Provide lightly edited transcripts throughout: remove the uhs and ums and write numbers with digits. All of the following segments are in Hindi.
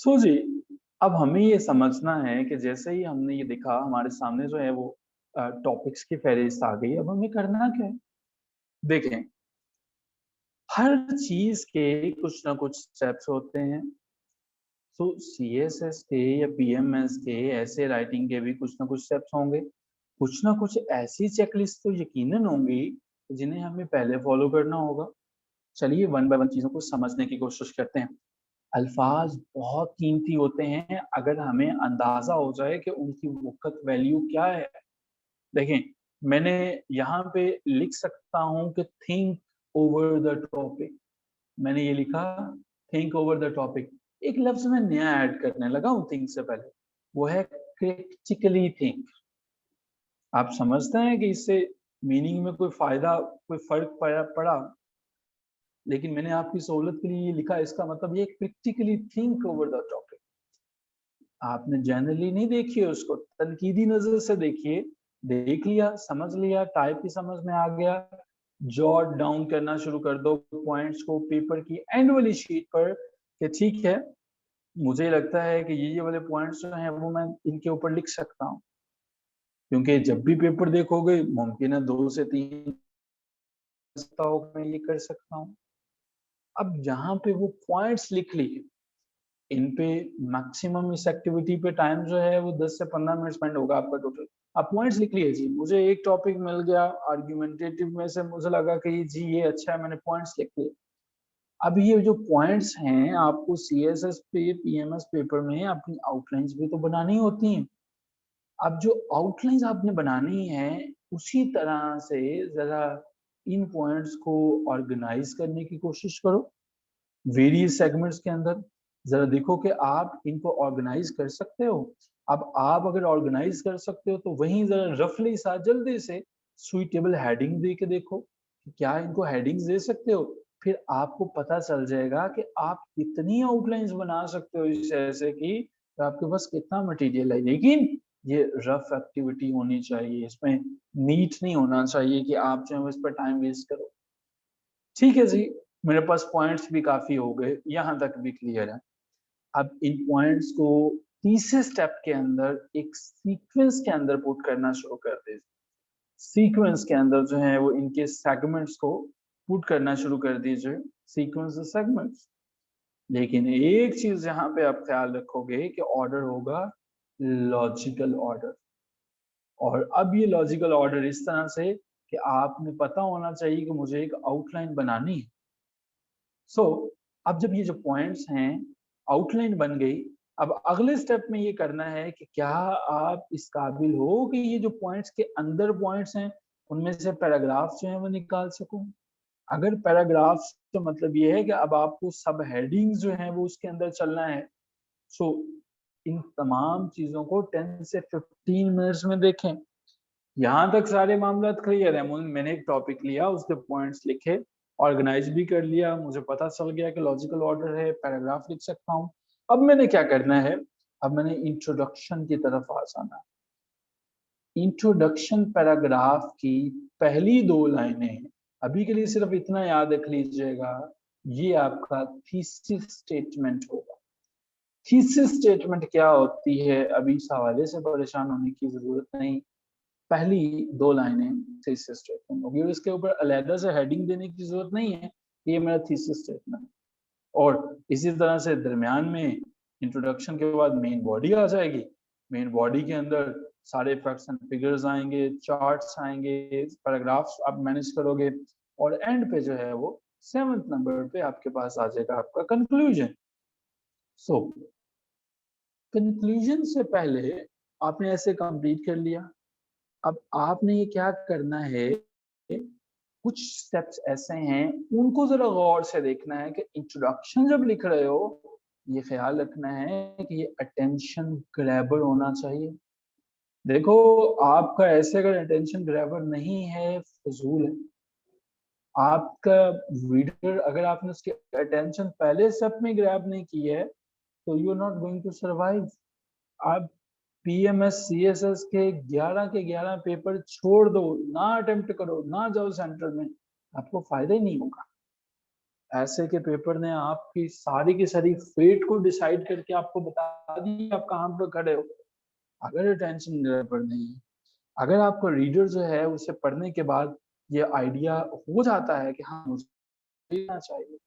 सो जी, अब हमें ये समझना है कि जैसे ही हमने ये देखा हमारे सामने जो है वो टॉपिक्स की फहरिस्त आ गई। अब हमें करना क्या है? देखें, हर चीज के कुछ ना कुछ स्टेप्स होते हैं। तो सीएसएस के या पीएमएस के ऐसे राइटिंग के भी कुछ ना कुछ स्टेप्स होंगे। कुछ ना कुछ ऐसी चेकलिस्ट तो यकीनन होंगी जिन्हें हमें पहले फॉलो करना होगा। चलिए वन बाय वन चीजों को समझने की कोशिश करते हैं। अल्फाज बहुत कीमती होते हैं अगर हमें अंदाजा हो जाए कि उनकी वक़्त वैल्यू क्या है। देखें, मैंने यहाँ पे लिख सकता हूँ कि थिंक ओवर द टॉपिक। मैंने ये लिखा, थिंक ओवर द टॉपिक। एक लफ्ज़ मैं नया ऐड करने लगा हूँ थिंक से पहले, वो है क्रिटिकली थिंक। आप समझते हैं कि इससे मीनिंग में कोई फ़ायदा, कोई फ़र्क पड़ा? लेकिन मैंने आपकी सहूलत के लिए ये लिखा, इसका मतलब ये critically think over the topic. आपने जनरली नहीं देखी है उसको, तनकीदी नज़र से देखिए। देख लिया, समझ लिया, टाइप ही समझ में आ गया, जॉट डाउन करना शुरू कर दो पॉइंट्स को पेपर की एंड वाली शीट पर कि ठीक है, मुझे लगता है कि ये वाले पॉइंट्स जो हैं वो मैं इनके ऊपर लिख सकता हूँ। क्योंकि जब भी पेपर देखोगे मुमकिन है 2 से 3 मैं ये कर सकता हूँ। अब जहाँ पे वो पॉइंट्स लिख लिए, इन पे मैक्सिमम इस एक्टिविटी पे टाइम जो है वो 10 से 15 मिनट स्पेंड होगा आपका टोटल। आप पॉइंट्स लिख लिए जी, मुझे एक टॉपिक मिल गया आर्गुमेंटेटिव में से, मुझे लगा कि जी ये अच्छा है, मैंने पॉइंट्स लिख लिए। अब ये जो पॉइंट्स हैं आपको सीएसएस पे पीएमएस पेपर में अपनी आउटलाइंस भी तो बनानी होती हैं। अब जो आउटलाइंस आपने बनानी है उसी तरह से जरा इन पॉइंट्स को ऑर्गेनाइज करने की कोशिश करो वेरियस सेगमेंट्स के अंदर। जरा देखो कि आप इनको ऑर्गेनाइज कर सकते हो। अब आप अगर ऑर्गेनाइज कर सकते हो तो वहीं जरा रफली सा जल्दी से सुइटेबल हेडिंग दे के देखो कि क्या इनको हेडिंग्स दे सकते हो। फिर आपको पता चल जाएगा कि आप कितनी आउटलाइंस बना सकते हो इस ऐसे की, तो आपके पास कितना मटेरियल है। लेकिन ये रफ एक्टिविटी होनी चाहिए, इसमें नीट नहीं होना चाहिए कि आप जो है इस पर टाइम वेस्ट करो। ठीक है जी, मेरे पास पॉइंट्स भी काफ़ी हो गए, यहाँ तक भी क्लियर है। अब इन पॉइंट्स को तीसरे स्टेप के अंदर एक सीक्वेंस के अंदर पुट करना शुरू कर दीजिए। सीक्वेंस के अंदर जो है वो इनके सेगमेंट्स को पुट करना शुरू कर दीजिए, सीक्वेंस सेगमेंट्स। लेकिन एक चीज़ यहाँ पे आप ख़्याल रखोगे कि ऑर्डर होगा लॉजिकल ऑर्डर। और अब ये लॉजिकल ऑर्डर इस तरह से कि आपने पता होना चाहिए कि मुझे एक आउटलाइन बनानी है। सो अब जब ये जो पॉइंट्स हैं आउटलाइन बन गई, अब अगले स्टेप में ये करना है कि क्या आप इस काबिल हो कि ये जो पॉइंट्स के अंदर पॉइंट्स हैं उनमें से पैराग्राफ जो है वो निकाल सको। अगर पैराग्राफ तो मतलब ये है कि अब आपको सब हेडिंग्स जो है वो उसके अंदर चलना है। सो इन तमाम चीजों को 10 से 15 मिनट्स में देखें। यहाँ तक सारे मामला क्लियर है। मैंने एक टॉपिक लिया, उसके पॉइंट्स लिखे, ऑर्गेनाइज भी कर लिया, मुझे पता चल गया कि लॉजिकल ऑर्डर है, पैराग्राफ लिख सकता हूँ। अब मैंने क्या करना है, अब मैंने इंट्रोडक्शन की तरफ आ जाना है। इंट्रोडक्शन पैराग्राफ की पहली 2 लाइनें, अभी के लिए सिर्फ इतना याद रख लीजिएगा, ये आपका थीसिस स्टेटमेंट होगा। थीसिस स्टेटमेंट क्या होती है अभी इस हवाले से परेशान होने की जरूरत नहीं। पहली 2 लाइनें थीसिस स्टेटमेंट होगी और इसके ऊपर अलहदा से हेडिंग देने की जरूरत नहीं है, ये मेरा थीसिस स्टेटमेंट। और इसी तरह से दरमियान में इंट्रोडक्शन के बाद मेन बॉडी आ जाएगी। मेन बॉडी के अंदर सारे फैक्ट्स एंड फिगर्स आएंगे, चार्ट्स आएंगे, पैराग्राफ्स आप मैनेज करोगे और एंड पे जो है वो 7th नंबर पे आपके पास आ जाएगा आपका कंक्लूजन। सो कंक्लूजन से पहले आपने ऐसे कंप्लीट कर लिया। अब आपने ये क्या करना है, कुछ स्टेप्स ऐसे हैं उनको जरा गौर से देखना है कि इंट्रोडक्शन जब लिख रहे हो ये ख्याल रखना है कि ये अटेंशन ग्रैबर होना चाहिए। देखो, आपका ऐसे अगर अटेंशन ग्रैबर नहीं है फजूल है। आपका रीडर अगर आपने उसकी अटेंशन पहले स्टेप में ग्रैब नहीं की है तो you are not going to survive. आप पीएमएस सीएसएस के 11 के 11 पेपर छोड़ दो, ना अटेम्प्ट करो, ना जाओ सेंटर में, आपको फायदा ही नहीं होगा। ऐसे के पेपर ने आपकी सारी की सारी फेट को डिसाइड करके आपको बता दी आप कहाँ पर खड़े हो। अगर अटेंशन गड़बड़ नहीं है, अगर आपका रीडर जो है उसे पढ़ने के बाद ये आइडिया हो जाता है कि हाँ मुझे लेना चाहिए,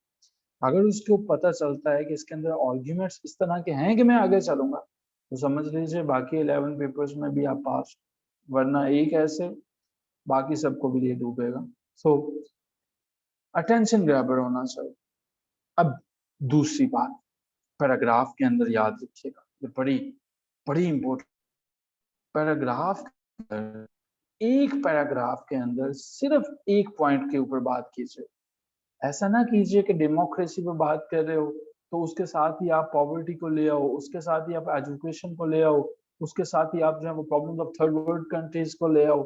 अगर उसको पता चलता है कि इसके अंदर आर्ग्यूमेंट्स इस तरह के हैं कि मैं आगे चलूंगा, तो समझ लीजिए बाकी 11 पेपर्स में भी आप पास, वरना एक ऐसे बाकी सबको भी ये डूबेगा। सो अटेंशन ग्रैबर होना चाहिए। अब दूसरी बात, पैराग्राफ के अंदर याद रखिएगा, ये बड़ी बड़ी इंपॉर्टेंट, पैराग्राफ एक पैराग्राफ के अंदर सिर्फ एक पॉइंट के ऊपर बात कीजिए। ऐसा ना कीजिए कि डेमोक्रेसी पे बात कर रहे हो तो उसके साथ ही आप पॉवर्टी को ले आओ, उसके साथ ही आप एजुकेशन को ले आओ, उसके साथ ही आप जो है वो problem of third world countries को ले आओ।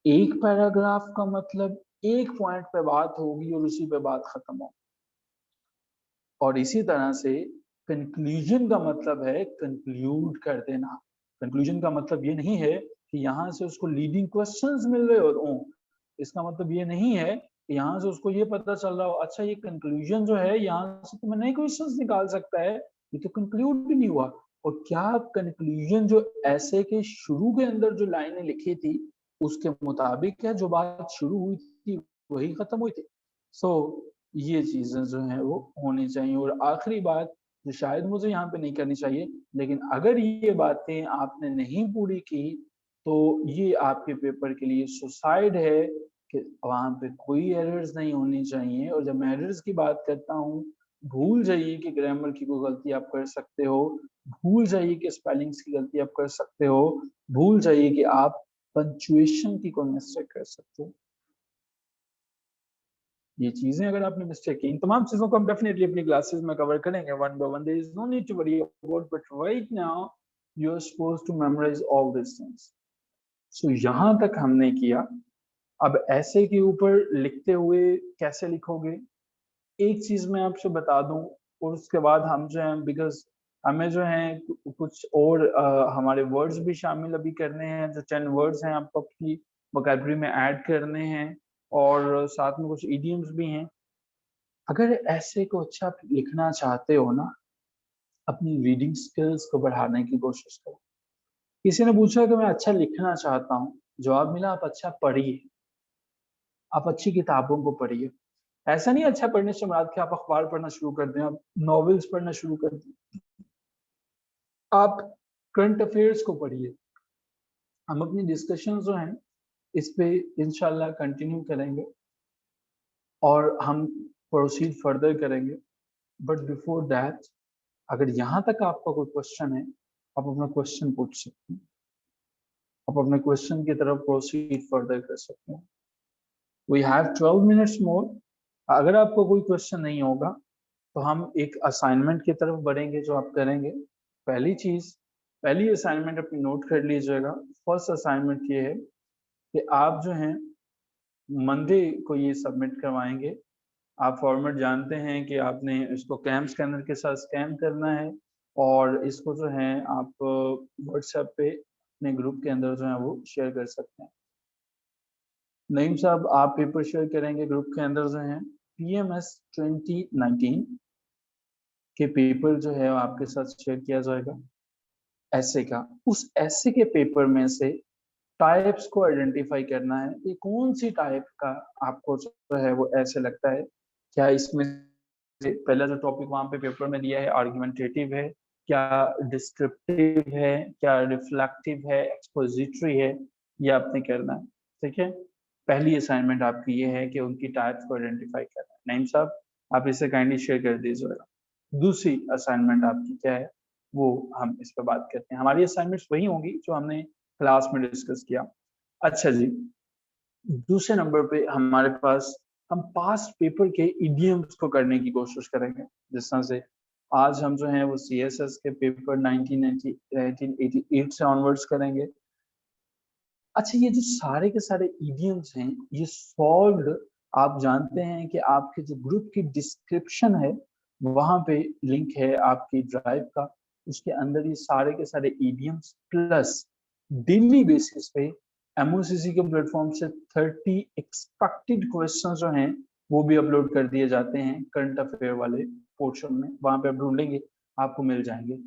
एक पैराग्राफ का मतलब एक पॉइंट पे बात होगी और उसी पे बात खत्म हो। और इसी तरह से कंक्लूजन का मतलब है कंक्लूड कर देना। कंक्लूजन का मतलब ये नहीं है कि यहाँ से उसको लीडिंग क्वेश्चंस मिल रहे हो, इसका मतलब ये नहीं है कि यहाँ से उसको ये पता चल रहा हो अच्छा ये कंक्लूजन जो है यहाँ से तो मैं नए क्वेश्चंस निकाल सकता है, ये तो कंक्लूड भी नहीं हुआ। और क्या कंक्लूजन जो ऐसे के शुरू के अंदर जो लाइनें लिखी थी उसके मुताबिक है, जो बात शुरू हुई थी वही खत्म हुई थी। सो ये चीजें जो है वो होनी चाहिए। और आखिरी बात जो शायद मुझे यहाँ पे नहीं करनी चाहिए, लेकिन अगर ये बातें आपने नहीं पूरी की तो ये आपके पेपर के लिए सुसाइड है कि वहां पे कोई एरर्स नहीं होनी चाहिए। और जब मैं एरर्स की बात करता हूँ, भूल जाइए कि ग्रामर की कोई गलती आप कर सकते हो, भूल जाइए कि स्पेलिंग्स की गलती आप कर सकते हो, भूल जाइए कि आप पंचुएशन की कोई मिस्टेक कर सकते हो। ये चीजें अगर आपने मिस्टेक की, इन तमाम चीजों को हम डेफिनेटली अपनी क्लासेस में कवर करेंगे one by one. There is no need to worry about, but right now you are supposed to memorize all this things. So यहाँ तक हमने किया। अब ऐसे के ऊपर लिखते हुए कैसे लिखोगे, एक चीज मैं आपसे बता दूं, और उसके बाद हम जो है बिकॉज हमें जो है कुछ और हमारे वर्ड्स भी शामिल अभी करने हैं, जो 10 वर्ड्स हैं आपको अपनी वोकैबुलरी में ऐड करने हैं, और साथ में कुछ इडियम्स भी हैं। अगर ऐसे को अच्छा लिखना चाहते हो ना, अपनी रीडिंग स्किल्स को बढ़ाने की कोशिश करो। किसी ने पूछा कि मैं अच्छा लिखना चाहता हूँ, जवाब मिला आप अच्छा पढ़िए, आप अच्छी किताबों को पढ़िए। ऐसा नहीं अच्छा पढ़ने से मुराद कि आप अखबार पढ़ना शुरू कर दें, आप नॉवेल्स पढ़ना शुरू कर दें, आप करंट अफेयर्स को पढ़िए। हम अपनी डिस्कशन जो हैं इस पे इंशाल्लाह कंटिन्यू करेंगे और हम प्रोसीड फर्दर करेंगे। बट बिफोर दैट, अगर यहाँ तक आपका कोई क्वेश्चन है, आप अपना क्वेश्चन पूछ सकते हैं, आप अपने क्वेश्चन की तरफ प्रोसीड फर्दर कर सकते हैं। We have 12 minutes more. अगर आपको कोई क्वेश्चन नहीं होगा तो हम एक असाइनमेंट की तरफ बढ़ेंगे जो आप करेंगे। पहली चीज, पहली असाइनमेंट अपनी नोट कर लीजिएगा। फर्स्ट असाइनमेंट ये है कि आप जो हैं मंडे को ये सबमिट करवाएंगे। आप फॉर्मेट जानते हैं कि आपने इसको कैम स्कैनर के साथ स्कैन करना है, और इसको जो है आप व्हाट्सएप पे अपने ग्रुप के अंदर जो है वो शेयर कर सकते हैं। नईम साहब, आप पेपर शेयर करेंगे ग्रुप के अंदर जो है PMS 2019 के पेपर जो है आपके साथ शेयर किया जाएगा ऐसे का। उस ऐसे के पेपर में से टाइप्स को आइडेंटिफाई करना है कि कौन सी टाइप का आपको जो है वो ऐसे लगता है। क्या इसमें पहला जो टॉपिक वहां पे पेपर में दिया है आर्गुमेंटेटिव है, क्या डिस्क्रिप्टिव है, क्या रिफ्लेक्टिव है, एक्सपोजिटरी है, ये आपने करना है। ठीक है, पहली असाइनमेंट आपकी ये है कि उनकी टाइप्स को आइडेंटिफाई करना है। नईम साहब, आप इसे काइंडली शेयर कर दीजिएगा। दूसरी असाइनमेंट आपकी क्या है वो हम इस पर बात करते हैं। हमारी असाइनमेंट्स वही होंगी जो हमने क्लास में डिस्कस किया। अच्छा जी, दूसरे नंबर पे हमारे पास हम पास्ट पेपर के इडियम्स को करने की कोशिश करेंगे। जिस तरह से आज हम जो है वो CSS के पेपर 1988 से ऑनवर्ड्स करेंगे। अच्छा, ये जो सारे के सारे इडियम्स हैं ये सॉल्व्ड, आप जानते हैं कि आपके जो ग्रुप की डिस्क्रिप्शन है वहां पे लिंक है आपकी ड्राइव का, उसके अंदर ये सारे के सारे इडियम्स प्लस डेली बेसिस पे MOCC के प्लेटफॉर्म से 30 एक्सपेक्टेड क्वेश्चन जो हैं वो भी अपलोड कर दिए जाते हैं करंट अफेयर वाले पोर्शन में, वहां पे आप ढूंढेंगे आपको मिल जाएंगे।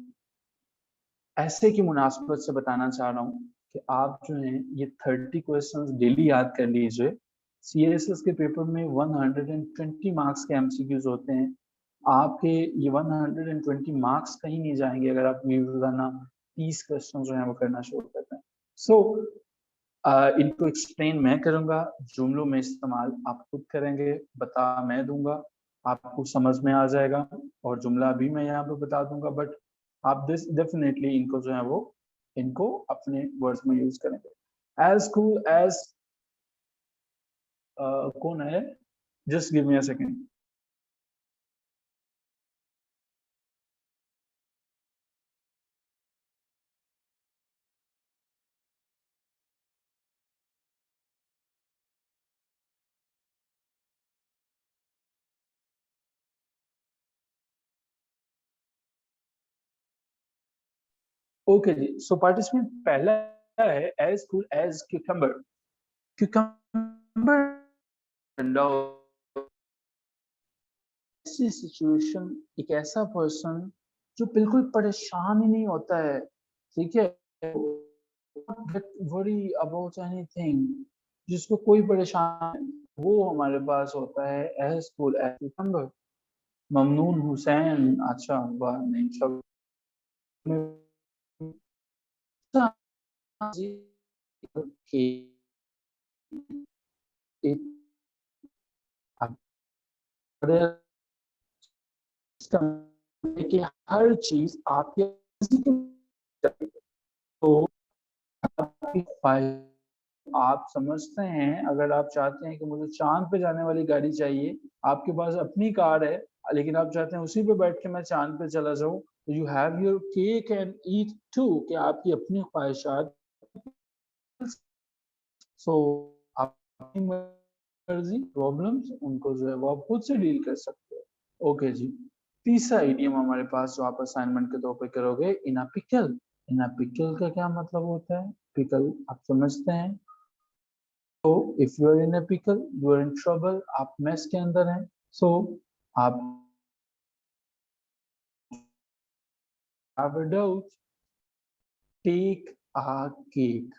ऐसे की मुनासबत से बताना चाह रहा हूँ कि आप जो है ये 30 क्वेश्चंस डेली याद कर लीजिए। सीएसएस के पेपर में 120 मार्क्स के एमसीक्यूज होते हैं। आपके ये 120 मार्क्स कहीं नहीं जाएंगे अगर आप ये रोजाना 30 क्वेश्चन जो है वो करना शुरू करते हैं। सो इनको एक्सप्लेन मैं करूंगा, जुमलों में इस्तेमाल आप खुद करेंगे, बता मैं दूंगा, आपको समझ में आ जाएगा और जुमला भी मैं यहाँ पे बता दूंगा, बट आप दिस डेफिनेटली इनको जो है वो इनको अपने वर्ड्स में यूज करेंगे। एज कूल एज कौन है, just give me a second. Okay जी, सो पार्टिसिपेंट पहला है as cool as cucumber. Cucumber ऐसी सिचुएशन, एक ऐसा पर्सन जो बिल्कुल परेशान ही नहीं होता है, ठीक है, वरी अबाउट एनीथिंग, जिसको कोई परेशान, वो हमारे पास होता है as cool as cucumber. Mamnoon Hussain, अच्छा वाह, नहीं सब कि हर चीज आपके तो आपकी ख्वाहिश, आप समझते हैं अगर आप चाहते हैं कि मुझे चांद पे जाने वाली गाड़ी चाहिए, आपके पास अपनी कार है लेकिन आप चाहते हैं उसी पे बैठ के मैं चांद पे चला जाऊं, तो you have your cake and eat too, कि आपकी अपनी ख्वाहिशात। सो आप अपनी मर्जी, प्रॉब्लम्स उनको जो है वो आप खुद से डील कर सकते हो। ओके जी, तीसरा इडियम हमारे पास जो आप असाइनमेंट के तौर पे करोगे, इन a pickle. In a pickle का क्या मतलब होता है? पिकल आप समझते हैं, तो if you are in a pickle you are in trouble, आप मेस के अंदर हैं। सो आप have a doubt, take a cake.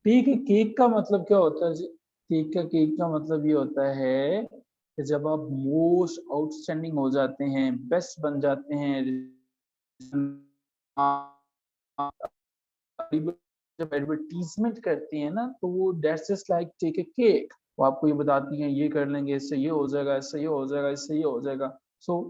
Take a cake का मतलब क्या होता है जी? केक का मतलब ये होता है कि जब आप मोस्ट आउटस्टैंडिंग हो जाते हैं, बेस्ट बन जाते हैं, जब एडवर्टीजमेंट करती है ना, तो वो that's just like take a cake, वो आपको ये बताती हैं ये कर लेंगे, इससे ये हो जाएगा, इससे ये हो जाएगा, इससे ये हो जाएगा। So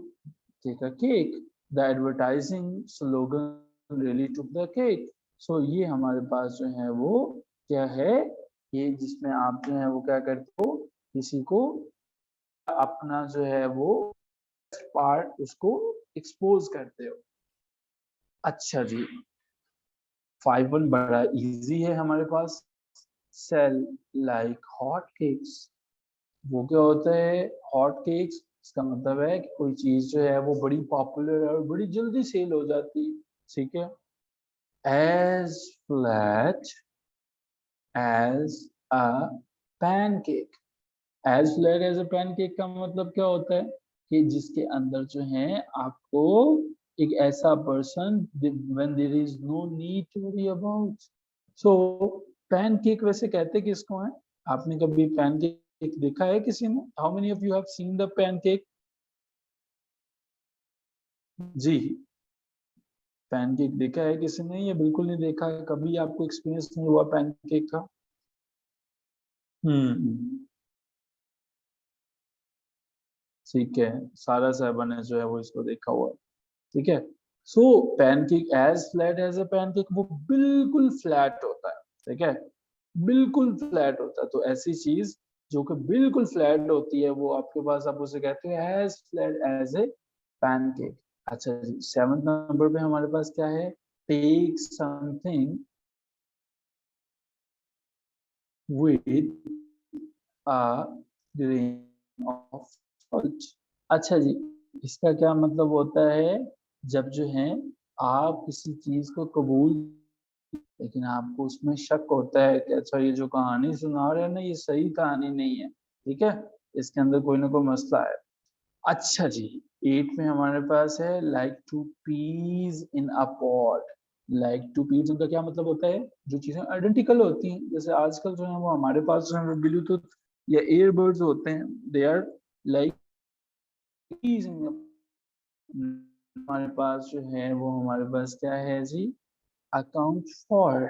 take a cake, the advertising slogan really took the cake. So ये हमारे पास जो है वो क्या है, ये जिसमें आप जो है वो क्या करते हो, किसी को अपना जो है वो पार्ट उसको एक्सपोज करते हो। अच्छा जी, 5-1 बड़ा इजी है हमारे पास। सेल लाइक हॉट केक्स, वो क्या होता है? हॉट केक्स, इसका मतलब है कि कोई चीज जो है वो बड़ी पॉपुलर है और बड़ी जल्दी सेल हो जाती है, ठीक है। As flat as a pancake. As flat as a pancake का मतलब क्या होता है कि जिसके अंदर जो है आपको एक ऐसा person, when there is no need to worry about. So pancake वैसे कहते किसको है? आपने कभी पैनकेक देखा है किसी ने? How many of you have seen the pancake? जी, पैनकेक देखा है किसी ने या बिल्कुल नहीं देखा है? कभी आपको एक्सपीरियंस नहीं हुआ पैनकेक का? हम्म, ठीक है, सारा साहबा ने जो है वो इसको देखा हुआ है, ठीक है। So pancake as flat as a pancake, वो बिल्कुल फ्लैट होता है, ठीक है, बिल्कुल फ्लैट होता है। तो ऐसी चीज जो कि बिल्कुल फ्लैट होती है वो आपके पास, आप उसे कहते हैं as flat as a pancake. अच्छा जी, 7th नंबर पे हमारे पास क्या है? Take something with a grain of salt. अच्छा जी, इसका क्या मतलब होता है? जब जो है आप किसी चीज को कबूल, लेकिन आपको उसमें शक होता है कि अच्छा ये जो कहानी सुना रहे हैं ना ये सही कहानी नहीं है, ठीक है, इसके अंदर कोई ना कोई मसला है। अच्छा जी, 8 में हमारे पास है like two peas in a pot. Like two peas इनका क्या मतलब होता है? जो चीजें आइडेंटिकल होती हैं, जैसे आजकल जो है वो हमारे पास जो है ब्लूटूथ या ईयरबड्स होते हैं, they are like peas in. हमारे पास जो है वो हमारे पास क्या है जी? Account for.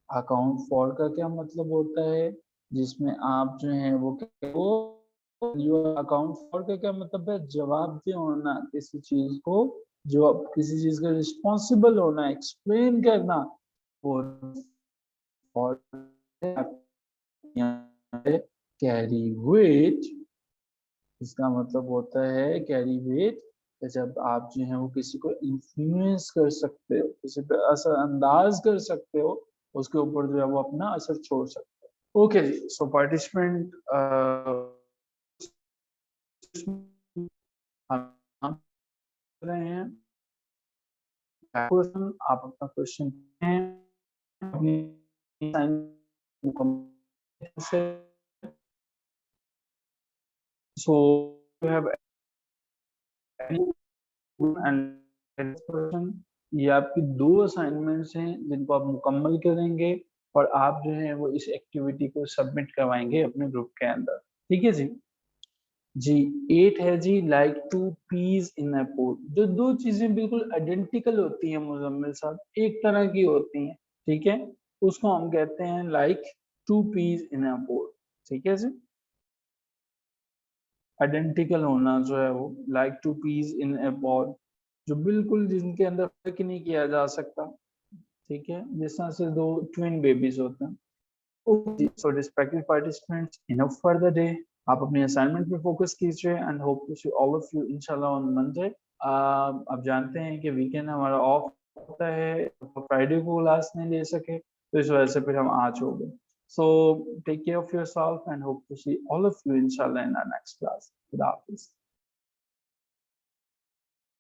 अकाउंट फॉर का क्या मतलब होता है? जिसमें आप जो है वो अकाउंट फॉर का क्या मतलब है? जवाबदेह होना किसी चीज को, जो आप किसी चीज का रिस्पॉन्सिबल होना, एक्सप्लेन करना, वो फॉर कैरी वेट। इसका मतलब होता है कैरी वेट, जब आप जो है वो किसी को इन्फ्लुएंस कर सकते हो, किसी पे असर अंदाज कर सकते हो, उसके ऊपर जो है वो अपना असर छोड़ सकते हो। ओके जी, सो पार्टिसिपेंट हम कर रहे हैं क्वेश्चन, आप अपना क्वेश्चन अपनी से। सो यू हैव एंड ये आपकी 2 असाइनमेंट्स हैं जिनको आप मुकम्मल करेंगे और आप जो है वो इस एक्टिविटी को सबमिट करवाएंगे अपने ग्रुप के अंदर। ठीक है जी? जी, 8 है जी like two peas in a pot. जो 2 चीजें बिल्कुल आइडेंटिकल होती हैं मुजम्मिल साहब, एक तरह की होती हैं, ठीक है? उसको हम कहते हैं like two peas in a pot. ठीक है जी? आइडेंटिकल होना जो है वो like two peas in a pod, जो बिल्कुल जिनके अंदर फर्क नहीं किया जा सकता। ठीक है? जिस तरह से 2 ट्विन बेबीज होते हैं। Okay, so respected participants, enough for the day. आप अपने असाइनमेंट पे फोकस कीजिए and hope to see all of you इंशाल्लाह ऑन मंडे। आप जानते हैं कि वीकेंड हमारा ऑफ होता है, तो फ्राइडे को क्लास नहीं ले सके, तो इस वजह से फिर हम आज हो गए। So take care of yourself and hope to see all of you inshallah in our next class. Good afternoon.